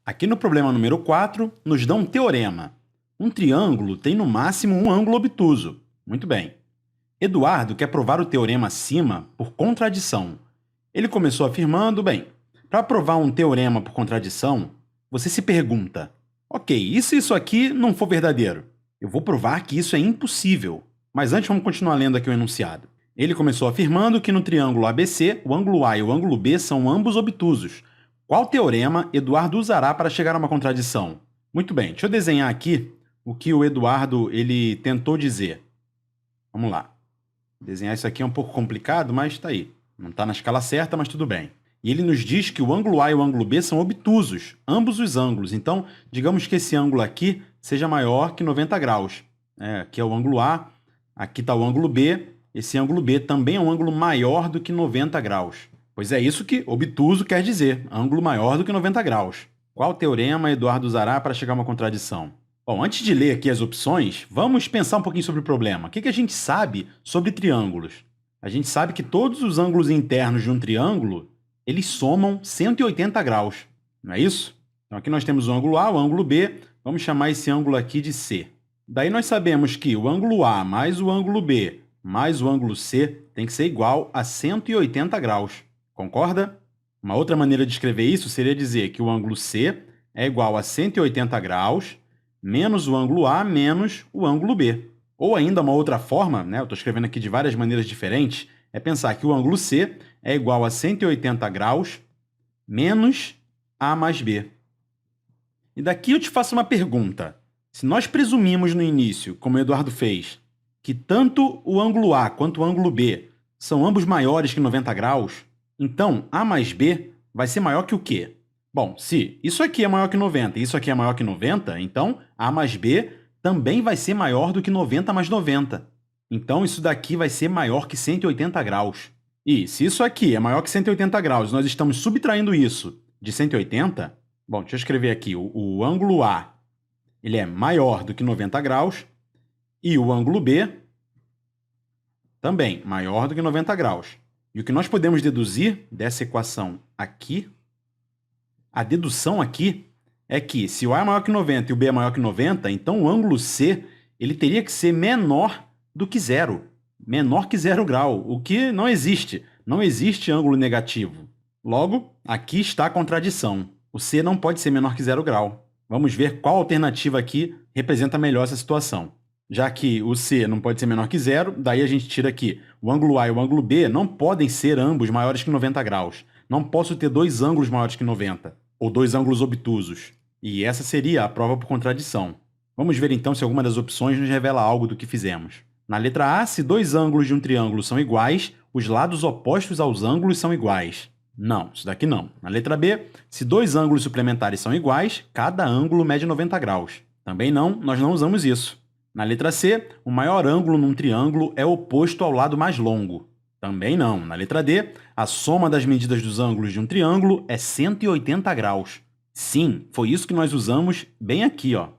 Aqui no problema número 4, nos dá um teorema. Um triângulo tem no máximo um ângulo obtuso. Muito bem. Eduardo quer provar o teorema acima por contradição. Ele começou afirmando, bem, para provar um teorema por contradição, você se pergunta, ok, e se isso aqui não for verdadeiro? Eu vou provar que isso é impossível. Mas antes vamos continuar lendo aqui o enunciado. Ele começou afirmando que no triângulo ABC, o ângulo A e o ângulo B são ambos obtusos. Qual teorema Eduardo usará para chegar a uma contradição? Muito bem, deixa eu desenhar aqui o que o Eduardo ele tentou dizer. Vamos lá. Desenhar isso aqui é um pouco complicado, mas está aí. Não está na escala certa, mas tudo bem. E ele nos diz que o ângulo A e o ângulo B são obtusos, ambos os ângulos. Então, digamos que esse ângulo aqui seja maior que 90 graus. Aqui é o ângulo A, aqui está o ângulo B. Esse ângulo B também é um ângulo maior do que 90 graus. Pois é isso que obtuso quer dizer, ângulo maior do que 90 graus. Qual teorema Eduardo usará para chegar a uma contradição? Bom, antes de ler aqui as opções, vamos pensar um pouquinho sobre o problema. O que a gente sabe sobre triângulos? A gente sabe que todos os ângulos internos de um triângulo, eles somam 180 graus, não é isso? Então aqui nós temos o ângulo A, o ângulo B, vamos chamar esse ângulo aqui de C. Daí nós sabemos que o ângulo A mais o ângulo B mais o ângulo C tem que ser igual a 180 graus. Concorda? Uma outra maneira de escrever isso seria dizer que o ângulo C é igual a 180 graus menos o ângulo A menos o ângulo B. Ou ainda uma outra forma, eu estou escrevendo aqui de várias maneiras diferentes, é pensar que o ângulo C é igual a 180 graus menos A mais B. E daqui eu te faço uma pergunta. Se nós presumimos no início, como o Eduardo fez, que tanto o ângulo A quanto o ângulo B são ambos maiores que 90 graus, então A mais B vai ser maior que o quê? Bom, se isso aqui é maior que 90 e isso aqui é maior que 90, então A mais B também vai ser maior do que 90 mais 90. Então isso daqui vai ser maior que 180 graus. E se isso aqui é maior que 180 graus, nós estamos subtraindo isso de 180, bom, deixa eu escrever aqui, o ângulo A ele é maior do que 90 graus e o ângulo B também maior do que 90 graus. E o que nós podemos deduzir dessa equação aqui, a dedução aqui é que se o A é maior que 90 e o B é maior que 90, então o ângulo C ele teria que ser menor do que zero. Menor que 0 grau, o que não existe. Não existe ângulo negativo. Logo, aqui está a contradição. O C não pode ser menor que 0 grau. Vamos ver qual alternativa aqui representa melhor essa situação. Já que o C não pode ser menor que 0, daí a gente tira aqui o ângulo A e o ângulo B não podem ser ambos maiores que 90 graus. Não posso ter dois ângulos maiores que 90, ou dois ângulos obtusos. E essa seria a prova por contradição. Vamos ver então se alguma das opções nos revela algo do que fizemos. Na letra A, se dois ângulos de um triângulo são iguais, os lados opostos aos ângulos são iguais. Não, isso daqui não. Na letra B, se dois ângulos suplementares são iguais, cada ângulo mede 90 graus. Também não, nós não usamos isso. Na letra C, o maior ângulo num triângulo é oposto ao lado mais longo. Também não. Na letra D, a soma das medidas dos ângulos de um triângulo é 180 graus. Sim, foi isso que nós usamos bem aqui, ó.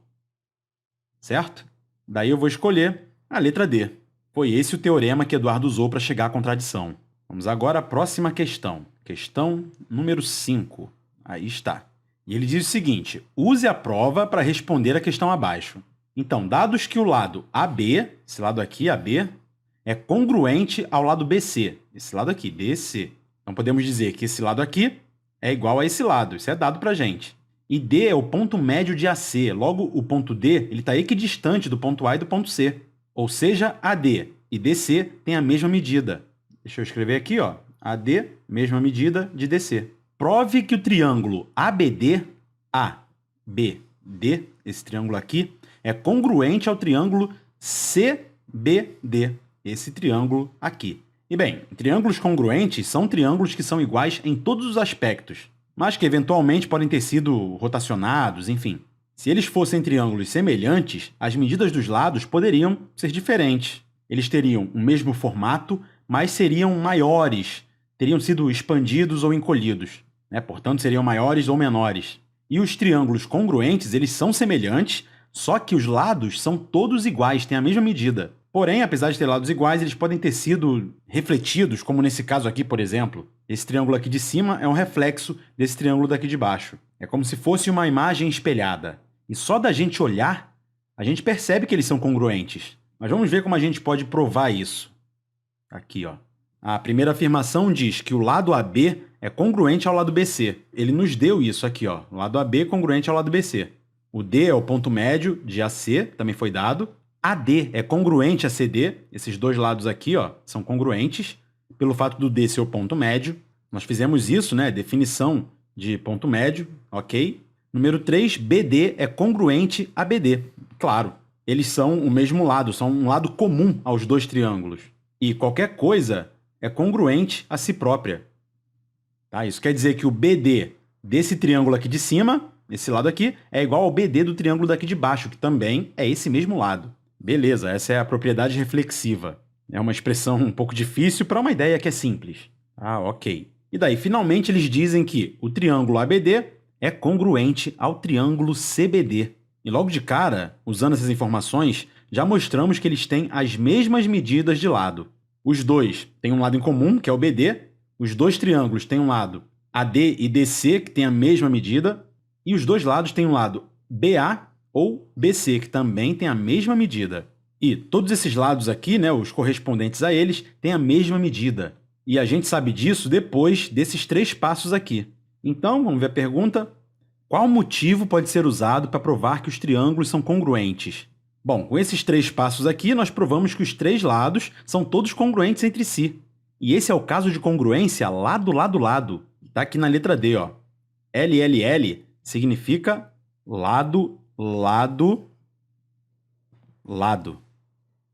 Certo? Daí eu vou escolher a letra D. Foi esse o teorema que Eduardo usou para chegar à contradição. Vamos agora à próxima questão. Questão número 5. Aí está. E ele diz o seguinte, use a prova para responder a questão abaixo. Então, dados que o lado AB, esse lado aqui, AB, é congruente ao lado BC, esse lado aqui, BC. Então, podemos dizer que esse lado aqui é igual a esse lado, isso é dado para a gente. E D é o ponto médio de AC, logo o ponto D está equidistante do ponto A e do ponto C. Ou seja, AD e DC têm a mesma medida. Deixa eu escrever aqui, ó, AD, mesma medida de DC. Prove que o triângulo ABD, ABD, esse triângulo aqui, é congruente ao triângulo CBD, esse triângulo aqui. E bem, triângulos congruentes são triângulos que são iguais em todos os aspectos, mas que eventualmente podem ter sido rotacionados, enfim. Se eles fossem triângulos semelhantes, as medidas dos lados poderiam ser diferentes. Eles teriam o mesmo formato, mas seriam maiores, teriam sido expandidos ou encolhidos, portanto seriam maiores ou menores. E os triângulos congruentes, eles são semelhantes, só que os lados são todos iguais, têm a mesma medida. Porém, apesar de ter lados iguais, eles podem ter sido refletidos, como nesse caso aqui, por exemplo. Esse triângulo aqui de cima é um reflexo desse triângulo daqui de baixo. É como se fosse uma imagem espelhada. E só da gente olhar, a gente percebe que eles são congruentes. Mas vamos ver como a gente pode provar isso. Aqui, ó. A primeira afirmação diz que o lado AB é congruente ao lado BC. Ele nos deu isso aqui, ó. O lado AB é congruente ao lado BC. O D é o ponto médio de AC, também foi dado. AD é congruente a CD. Esses dois lados aqui, ó, são congruentes. Pelo fato do D ser o ponto médio. Nós fizemos isso, né? Definição de ponto médio, ok? Número 3, BD é congruente a BD. Claro, eles são o mesmo lado, são um lado comum aos dois triângulos. E qualquer coisa é congruente a si própria. Tá? Isso quer dizer que o BD desse triângulo aqui de cima, esse lado aqui, é igual ao BD do triângulo daqui de baixo, que também é esse mesmo lado. Beleza, essa é a propriedade reflexiva. É uma expressão um pouco difícil para uma ideia que é simples. Ah, ok. E daí, finalmente, eles dizem que o triângulo ABD é congruente ao triângulo CBD. E logo de cara, usando essas informações, já mostramos que eles têm as mesmas medidas de lado. Os dois têm um lado em comum, que é o BD. Os dois triângulos têm um lado AD e DC, que tem a mesma medida. E os dois lados têm um lado BA ou BC, que também tem a mesma medida. E todos esses lados aqui, né, os correspondentes a eles, têm a mesma medida. E a gente sabe disso depois desses 3 passos aqui. Então, vamos ver a pergunta. Qual motivo pode ser usado para provar que os triângulos são congruentes? Bom, com esses 3 passos aqui, nós provamos que os 3 lados são todos congruentes entre si. E esse é o caso de congruência lado, lado, lado. Está aqui na letra D, ó. LLL significa lado, lado, lado.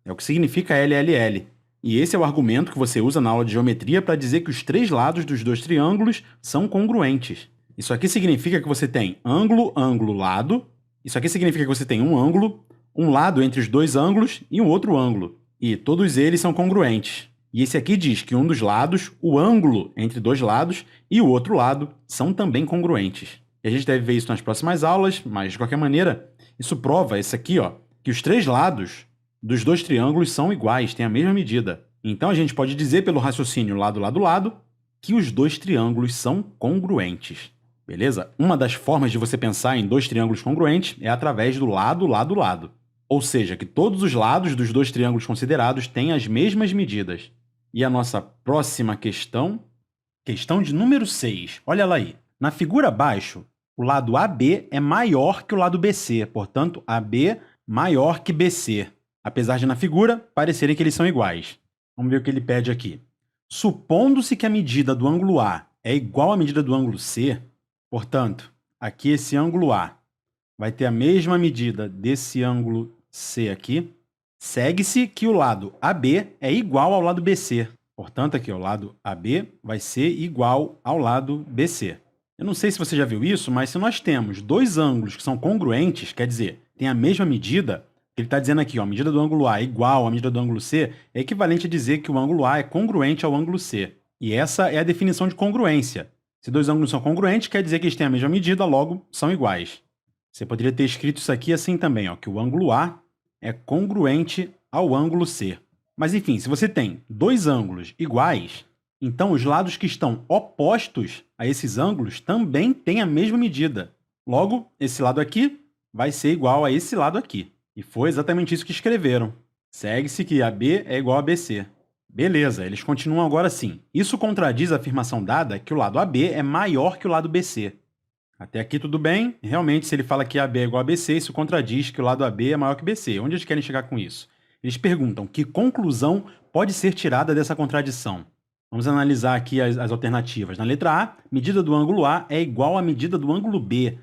É o que significa LLL. E esse é o argumento que você usa na aula de geometria para dizer que os 3 lados dos 2 triângulos são congruentes. Isso aqui significa que você tem ângulo, ângulo, lado. Isso aqui significa que você tem um ângulo, um lado entre os 2 ângulos e um outro ângulo. E todos eles são congruentes. E esse aqui diz que um dos lados, o ângulo entre 2 lados, e o outro lado são também congruentes. E a gente deve ver isso nas próximas aulas, mas de qualquer maneira, isso prova, esse aqui, ó, que os 3 lados dos 2 triângulos são iguais, têm a mesma medida. Então a gente pode dizer pelo raciocínio lado, lado, lado, que os 2 triângulos são congruentes. Beleza? Uma das formas de você pensar em 2 triângulos congruentes é através do lado, lado, lado. Ou seja, que todos os lados dos 2 triângulos considerados têm as mesmas medidas. E a nossa próxima questão de número 6. Olha lá aí. Na figura abaixo, o lado AB é maior que o lado BC, portanto, AB maior que BC, apesar de na figura parecerem que eles são iguais. Vamos ver o que ele pede aqui. Supondo-se que a medida do ângulo A é igual à medida do ângulo C, portanto, aqui esse ângulo A vai ter a mesma medida desse ângulo C aqui, segue-se que o lado AB é igual ao lado BC. Portanto, aqui o lado AB vai ser igual ao lado BC. Eu não sei se você já viu isso, mas se nós temos 2 ângulos que são congruentes, quer dizer, tem a mesma medida, ele está dizendo aqui, ó, a medida do ângulo A é igual à medida do ângulo C, é equivalente a dizer que o ângulo A é congruente ao ângulo C. E essa é a definição de congruência. Se 2 ângulos são congruentes, quer dizer que eles têm a mesma medida, logo são iguais. Você poderia ter escrito isso aqui assim também, ó, que o ângulo A é congruente ao ângulo C. Mas enfim, se você tem 2 ângulos iguais, então os lados que estão opostos a esses ângulos também têm a mesma medida. Logo, esse lado aqui vai ser igual a esse lado aqui. E foi exatamente isso que escreveram. Segue-se que AB é igual a BC. Beleza, eles continuam agora assim. Isso contradiz a afirmação dada que o lado AB é maior que o lado BC. Até aqui tudo bem? Realmente, se ele fala que AB é igual a BC, isso contradiz que o lado AB é maior que BC. Onde eles querem chegar com isso? Eles perguntam que conclusão pode ser tirada dessa contradição. Vamos analisar aqui as alternativas. Na letra A, medida do ângulo A é igual à medida do ângulo B.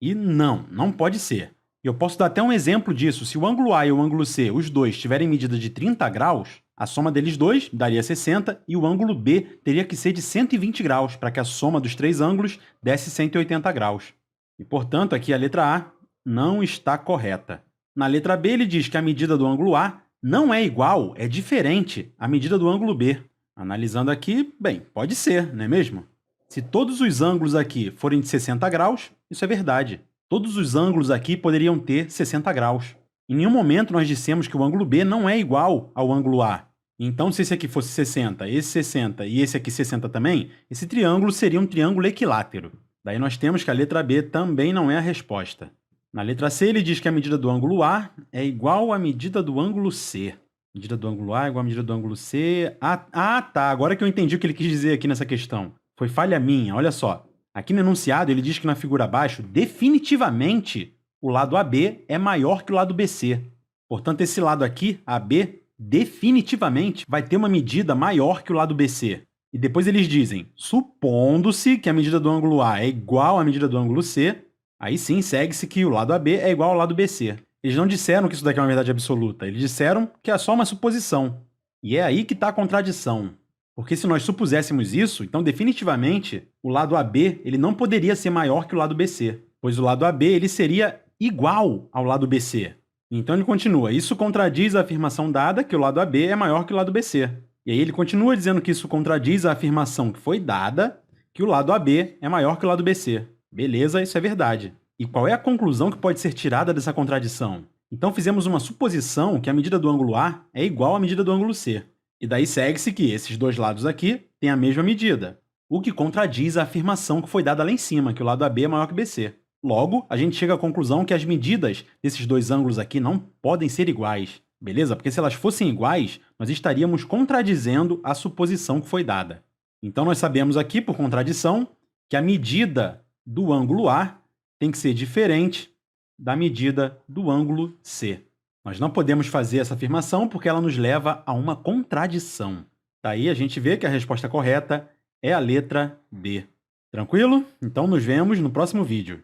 E não pode ser. Eu posso dar até um exemplo disso. Se o ângulo A e o ângulo C, os dois, tiverem medida de 30 graus, a soma deles dois daria 60 e o ângulo B teria que ser de 120 graus para que a soma dos 3 ângulos desse 180 graus. E, portanto, aqui a letra A não está correta. Na letra B, ele diz que a medida do ângulo A não é igual, é diferente à medida do ângulo B. Analisando aqui, bem, pode ser, não é mesmo? Se todos os ângulos aqui forem de 60 graus, isso é verdade. Todos os ângulos aqui poderiam ter 60 graus. Em nenhum momento nós dissemos que o ângulo B não é igual ao ângulo A. Então, se esse aqui fosse 60, esse 60 e esse aqui 60 também, esse triângulo seria um triângulo equilátero. Daí nós temos que a letra B também não é a resposta. Na letra C, ele diz que a medida do ângulo A é igual à medida do ângulo C. Medida do ângulo A é igual à medida do ângulo C. Tá. Agora que eu entendi o que ele quis dizer aqui nessa questão. Foi falha minha, olha só. Aqui no enunciado, ele diz que na figura abaixo, definitivamente, o lado AB é maior que o lado BC. Portanto, esse lado aqui, AB, definitivamente vai ter uma medida maior que o lado BC. E depois eles dizem, supondo-se que a medida do ângulo A é igual à medida do ângulo C, aí sim segue-se que o lado AB é igual ao lado BC. Eles não disseram que isso daqui é uma verdade absoluta, eles disseram que é só uma suposição. E é aí que está a contradição. Porque se nós supuséssemos isso, então definitivamente o lado AB ele não poderia ser maior que o lado BC, pois o lado AB ele seria igual ao lado BC. Então ele continua, isso contradiz a afirmação dada que o lado AB é maior que o lado BC. E aí ele continua dizendo que isso contradiz a afirmação que foi dada que o lado AB é maior que o lado BC. Beleza, isso é verdade. E qual é a conclusão que pode ser tirada dessa contradição? Então fizemos uma suposição que a medida do ângulo A é igual à medida do ângulo C. E daí segue-se que esses dois lados aqui têm a mesma medida, o que contradiz a afirmação que foi dada lá em cima, que o lado AB é maior que BC. Logo, a gente chega à conclusão que as medidas desses dois ângulos aqui não podem ser iguais, beleza? Porque se elas fossem iguais, nós estaríamos contradizendo a suposição que foi dada. Então nós sabemos aqui, por contradição, que a medida do ângulo A tem que ser diferente da medida do ângulo C. Nós não podemos fazer essa afirmação porque ela nos leva a uma contradição. Daí a gente vê que a resposta correta é a letra B. Tranquilo? Então nos vemos no próximo vídeo.